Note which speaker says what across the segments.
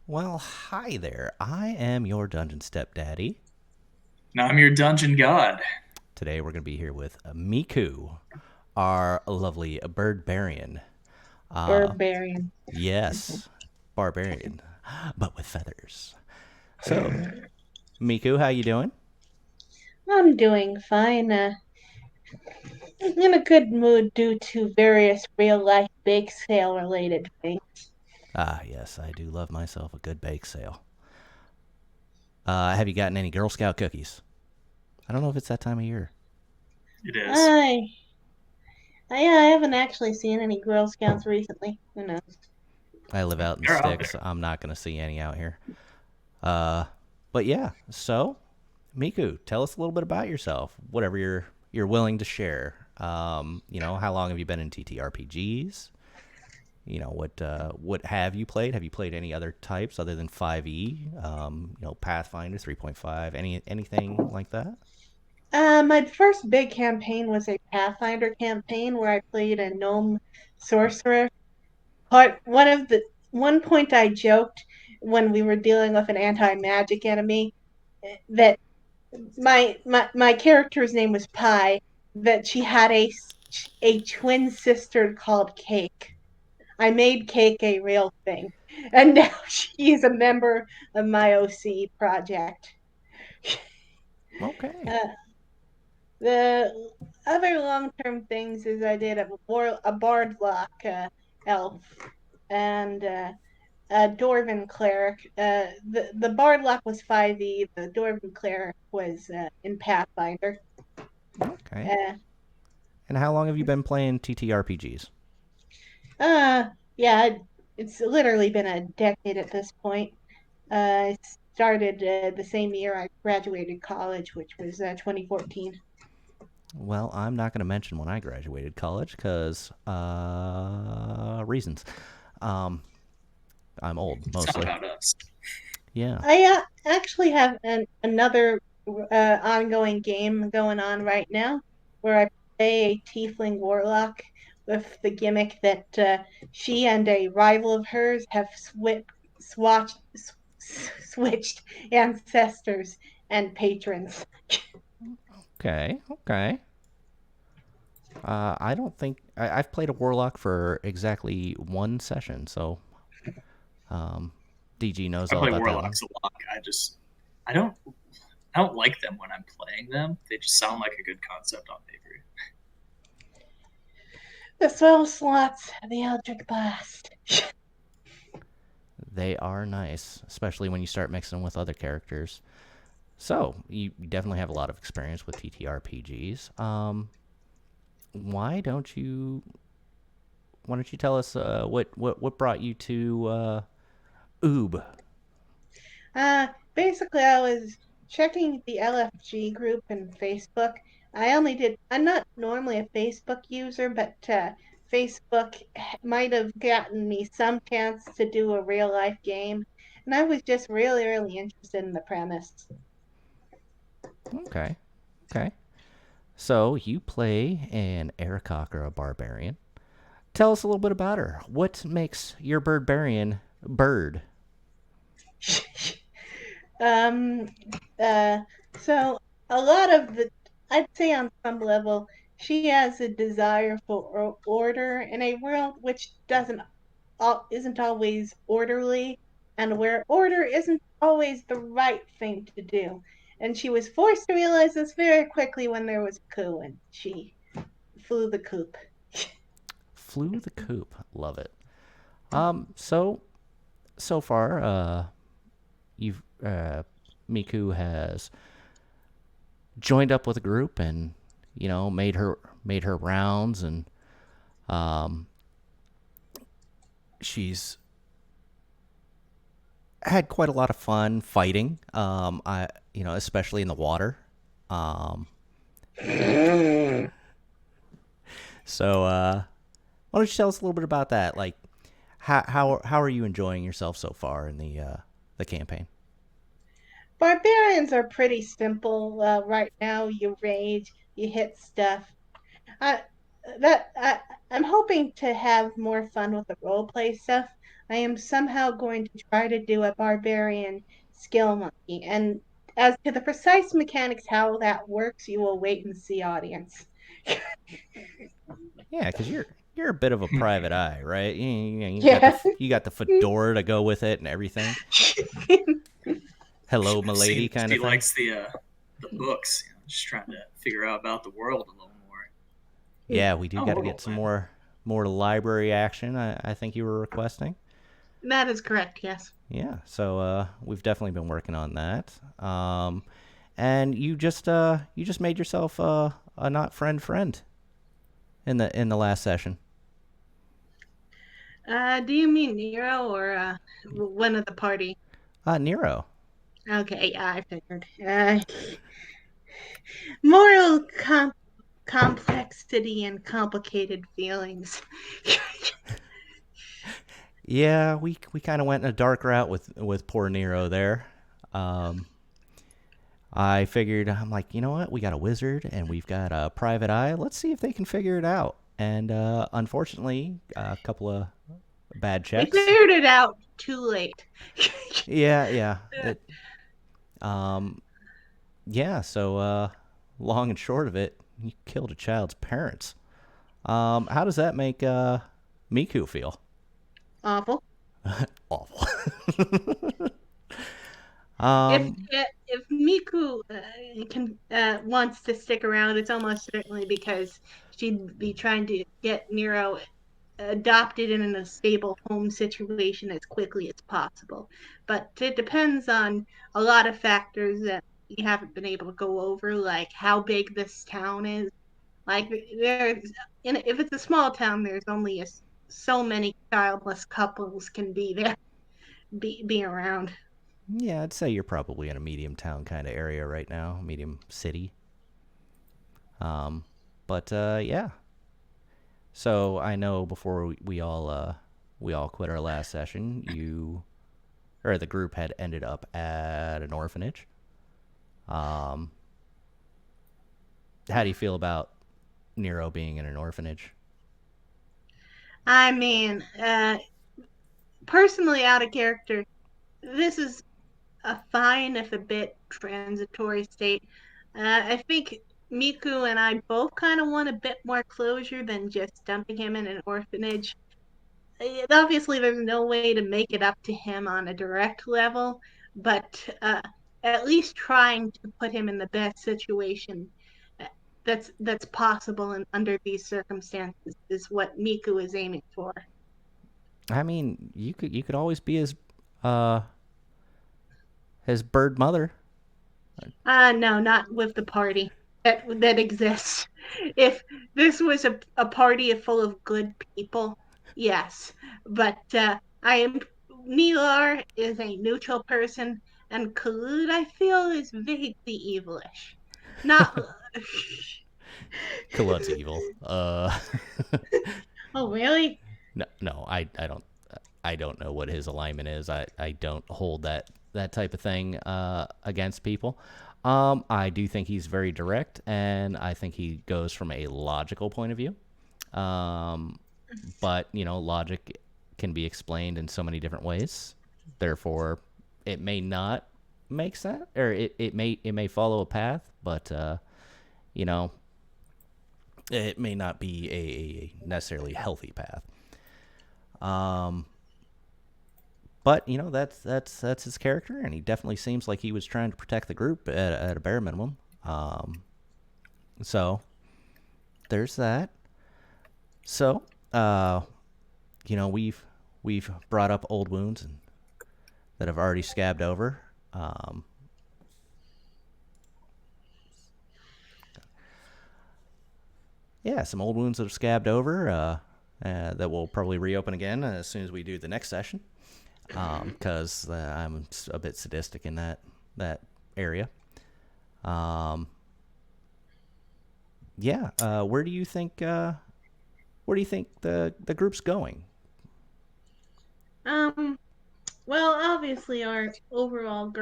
Speaker 1: Well, hi there. I am your dungeon stepdaddy.
Speaker 2: Now I'm your dungeon god.
Speaker 1: Today we're going to be here with Mecoo, our lovely barbarian. Uh,
Speaker 3: Barbarian.
Speaker 1: yes, barbarian, but with feathers. So, Mecoo, how you doing?
Speaker 3: I'm doing fine. In a good mood due to various real life bake sale related things.
Speaker 1: Ah, yes, I do love myself a good bake sale. Have you gotten any Girl Scout cookies? I don't know if it's that time of year.
Speaker 2: It is.
Speaker 3: I, I haven't actually seen any Girl Scouts recently. Who knows?
Speaker 1: I live out in the
Speaker 2: They're out
Speaker 1: sticks.
Speaker 2: there.
Speaker 1: I'm not going to see any out here. Uh, but yeah, so Miku, tell us a little bit about yourself. Whatever you're willing to share. How long have you been in TTRPGs? What have you played? Have you played any other types other than 5e? Pathfinder 3.5, anything like that?
Speaker 3: My first big campaign was a Pathfinder campaign where I played a gnome sorcerer. But one point I joked when we were dealing with an anti-magic enemy that my character's name was Pi, that she had a twin sister called Cake. I made Cake a real thing, and now she is a member of my OC project.
Speaker 1: Okay.
Speaker 3: Uh, the other long-term things is I did a Bardlock elf and a Dwarven cleric. The Bardlock was 5e. The Dwarven cleric was in Pathfinder.
Speaker 1: Okay.
Speaker 3: Uh,
Speaker 1: And how long have you been playing TTRPGs?
Speaker 3: Uh, yeah, it's literally been a decade at this point. I started the same year I graduated college, which was 2014.
Speaker 1: Well, I'm not going to mention when I graduated college because reasons. Um, I'm old
Speaker 2: It's not
Speaker 1: mostly.
Speaker 2: about us.
Speaker 1: Yeah.
Speaker 3: I actually have another ongoing game going on right now where I play a tiefling warlock with the gimmick that she and a rival of hers have switched ancestors and patrons.
Speaker 1: Okay. Okay. I don't think I've played a warlock for exactly one session, so um, DG knows
Speaker 2: I
Speaker 1: all
Speaker 2: play
Speaker 1: about that one.
Speaker 2: warlocks a lot. I don't I don't like them when I'm playing them. They just sound like a good concept on paper.
Speaker 3: The soul slots, the Eldritch Blast.
Speaker 1: They are nice, especially when you start mixing them with other characters. So you definitely have a lot of experience with TTRPGs. Why don't you Why don't you tell us what brought you to Oob?
Speaker 3: Basically, I was checking the LFG group in Facebook. I'm not normally a Facebook user, but Facebook might have gotten me some chance to do a real life game. And I was just really, really interested in the premise.
Speaker 1: Okay, okay. So you play an Aarakocra Barbarian. Tell us a little bit about her. What makes your Birdbarian bird?
Speaker 3: um, uh, so a lot of I'd say on some level, she has a desire for order in a world which doesn't isn't always orderly, and where order isn't always the right thing to do. And she was forced to realize this very quickly when there was a coup, and she flew the coop.
Speaker 1: Flew the coop. Love it. So far, you've Miku has joined up with a group and made her rounds, and um, she's had quite a lot of fun fighting. Especially in the water. Um, so why don't you tell us a little bit about that? Like, how are you enjoying yourself so far in the campaign?
Speaker 3: Barbarians are pretty simple right now. You rage, you hit stuff. I that I'm hoping to have more fun with the role play stuff. I am somehow going to try to do a barbarian skill monkey, and as to the precise mechanics how that works, you will wait and see, audience.
Speaker 1: Yeah, because you're a bit of a private eye, right? You got the
Speaker 3: Yeah.
Speaker 1: you got the fedora to go with it and everything. Hello, milady, kind
Speaker 2: She
Speaker 1: of thing.
Speaker 2: likes the books. Just trying to figure out about the world a little more.
Speaker 1: Yeah, we do
Speaker 2: Oh,
Speaker 1: got to
Speaker 2: we're
Speaker 1: get
Speaker 2: all
Speaker 1: some
Speaker 2: in.
Speaker 1: more library action. I think you were requesting.
Speaker 3: That is correct, yes.
Speaker 1: Yeah, so we've definitely been working on that. And you just made yourself a not friend in the last session.
Speaker 3: Do you mean Nero or one of the party?
Speaker 1: Nero.
Speaker 3: Okay, yeah, I figured. Moral complexity and complicated feelings.
Speaker 1: Yeah, we kind of went in a dark route with poor Nero there. Um, I figured I'm like, you know what? We got a wizard and we've got a private eye. Let's see if they can figure it out. And unfortunately, a couple of bad
Speaker 3: They
Speaker 1: checks.
Speaker 3: figured it out too late.
Speaker 1: Yeah, yeah. It um yeah, so long and short of it, you killed a child's parents. How does that make Miku feel?
Speaker 3: Awful.
Speaker 1: Awful.
Speaker 3: If
Speaker 1: um
Speaker 3: if Miku can wants to stick around, it's almost certainly because she'd be trying to get Nero adopted in a stable home situation as quickly as possible. But it depends on a lot of factors that we haven't been able to go over, like how big this town is. Like there's, if it's a small town, there's only so many childless couples can be there, be around.
Speaker 1: yeah, I'd say you're probably in a medium town kind of area right now, medium city. Um but yeah. So I know before we all quit our last session, you or the group had ended up at an orphanage. Um, how do you feel about Nero being in an orphanage?
Speaker 3: I mean, personally, out of character, this is a fine, if a bit transitory state. I think Miku and I both kind of want a bit more closure than just dumping him in an orphanage. Obviously, there's no way to make it up to him on a direct level, but at least trying to put him in the best situation uh, that's possible and under these circumstances is what Miku is aiming for.
Speaker 1: I mean, you could always be uh his bird mother.
Speaker 3: No, not with the party that exists. If this was a party full of good people, yes. But I am Nilar is a neutral person, and Kalud I feel is vaguely evilish. Not.
Speaker 1: Kalud's evil.
Speaker 3: Oh, really?
Speaker 1: No, I don't know what his alignment is. I don't hold that type of thing against people. I do think he's very direct, and I think he goes from a logical point of view. Um, but you know, logic can be explained in so many different ways. Therefore, it may not make sense, or it may follow a path, but you know, it may not be a necessarily healthy path. Um, but you know that's his character, and he definitely seems like he was trying to protect the group at a bare minimum. So there's that. So you know we've brought up old wounds and that have already scabbed over. Um, yeah, some old wounds that have scabbed over that will probably reopen again as soon as we do the next session. Because I'm a bit sadistic in that area. Um, yeah, where do you think the group's going?
Speaker 3: Um. Well, obviously, our overall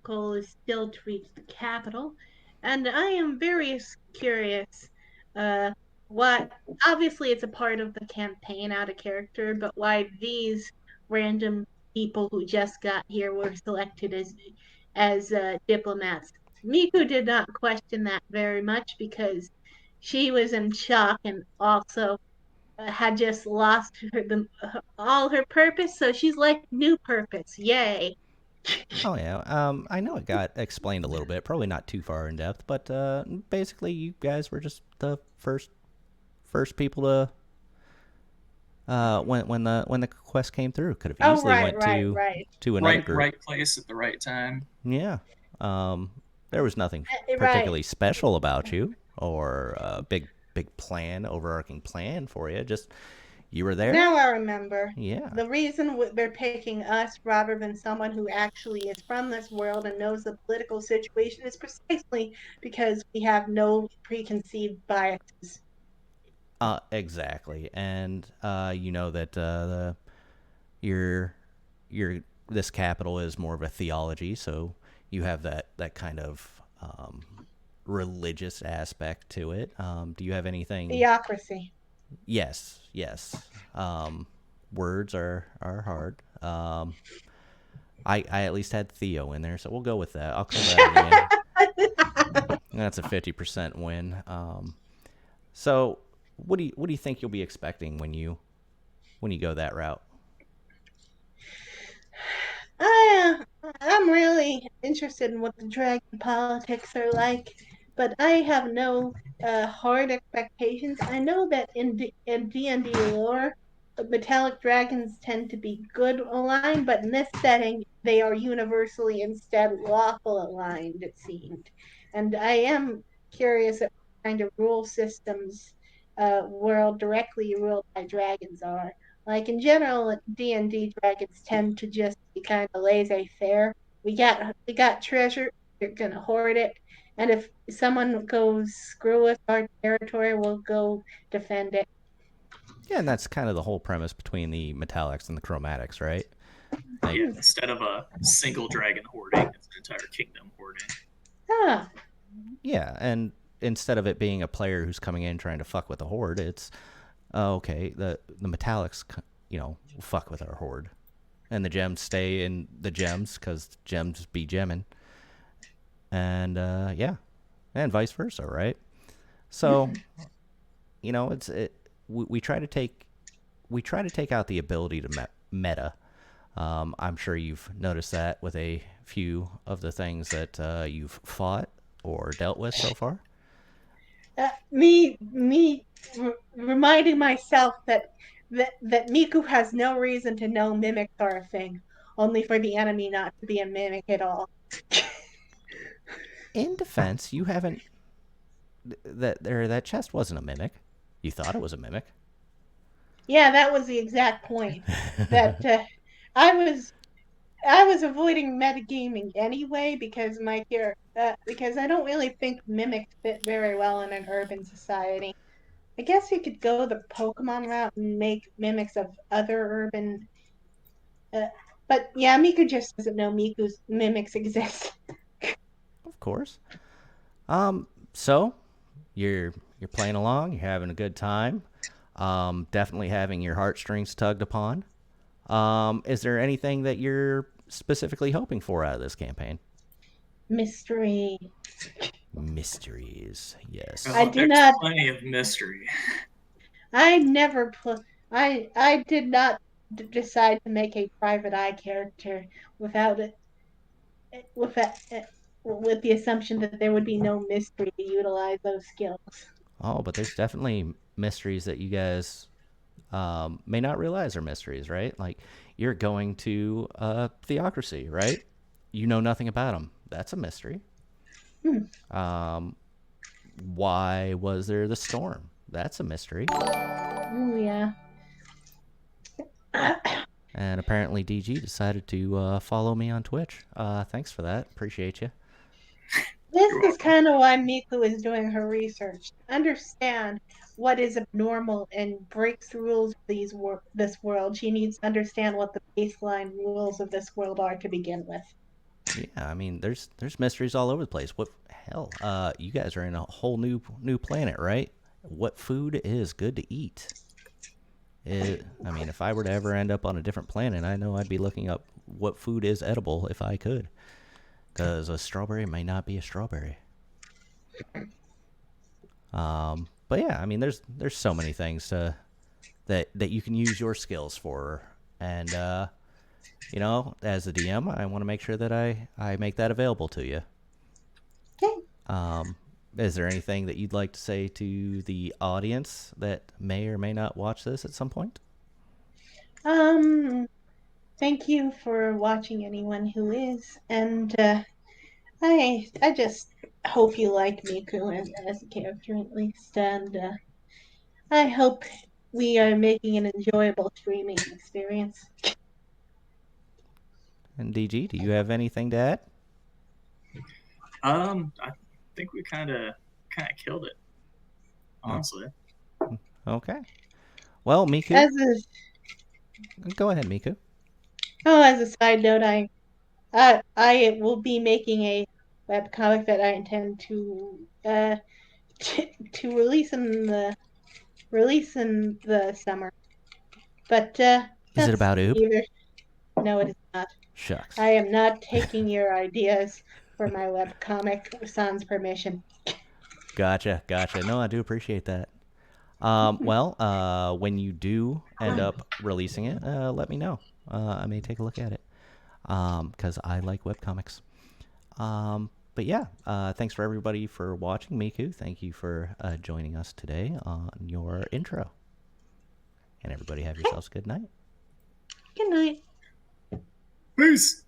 Speaker 3: goal is still to reach the capital, and I am very curious. Uh, what obviously it's a part of the campaign out of character, but why these random people who just got here were selected as diplomats. Miku did not question that very much because she was in shock and also had just lost all her purpose, so she's like new purpose. Yay!
Speaker 1: Oh yeah, I know it got explained a little bit, probably not too far in depth, but basically you guys were just the first people to when the quest came through. Could have
Speaker 3: Oh,
Speaker 1: easily
Speaker 3: right,
Speaker 1: went
Speaker 3: right, right,
Speaker 1: to another
Speaker 2: Right,
Speaker 1: group.
Speaker 2: right place at the right time.
Speaker 1: Yeah, um, there was nothing
Speaker 3: right.
Speaker 1: particularly special about you or a big plan, overarching plan for you. Just you were there.
Speaker 3: Now I remember.
Speaker 1: Yeah.
Speaker 3: The reason they're picking us rather than someone who actually is from this world and knows the political situation is precisely because we have no preconceived biases.
Speaker 1: Exactly, and you know that your your this capital is more of a theology, so you have that kind of religious aspect to it. Do you have anything?
Speaker 3: Theocracy.
Speaker 1: Yes, yes. Words are hard. I at least had Theo in there, so we'll go with that. I'll call that a win. That's a 50% win. So what do you think you'll be expecting when you go that route?
Speaker 3: I'm really interested in what the dragon politics are like, but I have no hard expectations. I know that in D&D lore, metallic dragons tend to be good aligned, but in this setting, they are universally instead lawful aligned, it seemed. And I am curious at what kind of rule systems world directly ruled by dragons are. Like in general, D&D dragons tend to just be kind of laissez-faire. We got treasure, we're gonna hoard it, and if someone goes screw with our territory, we'll go defend it.
Speaker 1: Yeah, and that's kind of the whole premise between the metallics and the chromatics, right? Like,
Speaker 2: Yeah, instead of a single dragon hoarding, it's an entire kingdom hoarding.
Speaker 3: Ah,
Speaker 1: yeah, and instead of it being a player who's coming in trying to fuck with the horde, it's okay. The metallics, fuck with our horde, and the gems stay in the gems because gems be gemming, and yeah, and vice versa, right? So it's it. We try to take out the ability to meta. I'm sure you've noticed that with a few of the things that you've fought or dealt with so far.
Speaker 3: reminding myself that Miku has no reason to know mimics are a thing, only for the enemy not to be a mimic at all.
Speaker 1: In defense, you haven't that chest wasn't a mimic. You thought it was a mimic.
Speaker 3: Yeah, that was the exact point. That I was I was avoiding metagaming anyway because I don't really think mimics fit very well in an urban society. I guess you could go the Pokemon route and make mimics of other urban. Uh, but yeah, Miku just doesn't know Miku's mimics exist.
Speaker 1: Of course. So you're playing along. You're having a good time. Definitely having your heartstrings tugged upon. Is there anything that you're specifically hoping for out of this campaign?
Speaker 3: Mystery.
Speaker 1: Mysteries,
Speaker 3: I
Speaker 1: yes.
Speaker 2: Oh,
Speaker 3: do
Speaker 2: there's
Speaker 3: not.
Speaker 2: plenty of mystery.
Speaker 3: I never put. I did not decide to make a private eye character without it with that with the assumption that there would be no mystery to utilize those skills.
Speaker 1: Oh, but there's definitely mysteries that you guys may not realize are mysteries, right? Like you're going to theocracy, right? You know nothing about them. That's a mystery.
Speaker 3: Hmm.
Speaker 1: Um, why was there the storm? That's a mystery.
Speaker 3: Oh yeah.
Speaker 1: And apparently, DG decided to follow me on Twitch. Thanks for that. Appreciate you.
Speaker 3: This
Speaker 2: You're
Speaker 3: is
Speaker 2: welcome.
Speaker 3: kind of why Miku is doing her research. Understand what is abnormal and breaks the rules of this world. She needs to understand what the baseline rules of this world are to begin with.
Speaker 1: Yeah, I mean, there's mysteries all over the place. What hell? You guys are in a whole new planet, right? what food is good to eat. I mean, if I were to ever end up on a different planet, I know I'd be looking up what food is edible if I could, because a strawberry may not be a strawberry. But yeah, I mean, there's so many things that you can use your skills for, and as a DM, I want to make sure that I make that available to you.
Speaker 3: Okay.
Speaker 1: Is there anything that you'd like to say to the audience that may or may not watch this at some point?
Speaker 3: Um, Thank you for watching, anyone who is, and I just hope you like Miku as a character at least, and I hope we are making an enjoyable streaming experience.
Speaker 1: And DG, do you have anything to add?
Speaker 2: I think we kind of killed it,
Speaker 1: Oh,
Speaker 2: honestly.
Speaker 1: okay. Well, Miku,
Speaker 3: As a
Speaker 1: go ahead, Miku.
Speaker 3: as a side note, I will be making a webcomic that I intend to release in the summer. But
Speaker 1: Is it
Speaker 3: that's
Speaker 1: about Oob?
Speaker 3: either. No, it is not.
Speaker 1: Shucks.
Speaker 3: I am not taking your ideas for my webcomic sans permission.
Speaker 1: Gotcha. No, I do appreciate that. Well, when you do end up releasing it, let me know. I may take a look at it because I like webcomics. But yeah, thanks for everybody for watching. Miku, thank you for joining us today on your intro. And everybody have yourselves a good night.
Speaker 3: Good night.
Speaker 2: Peace.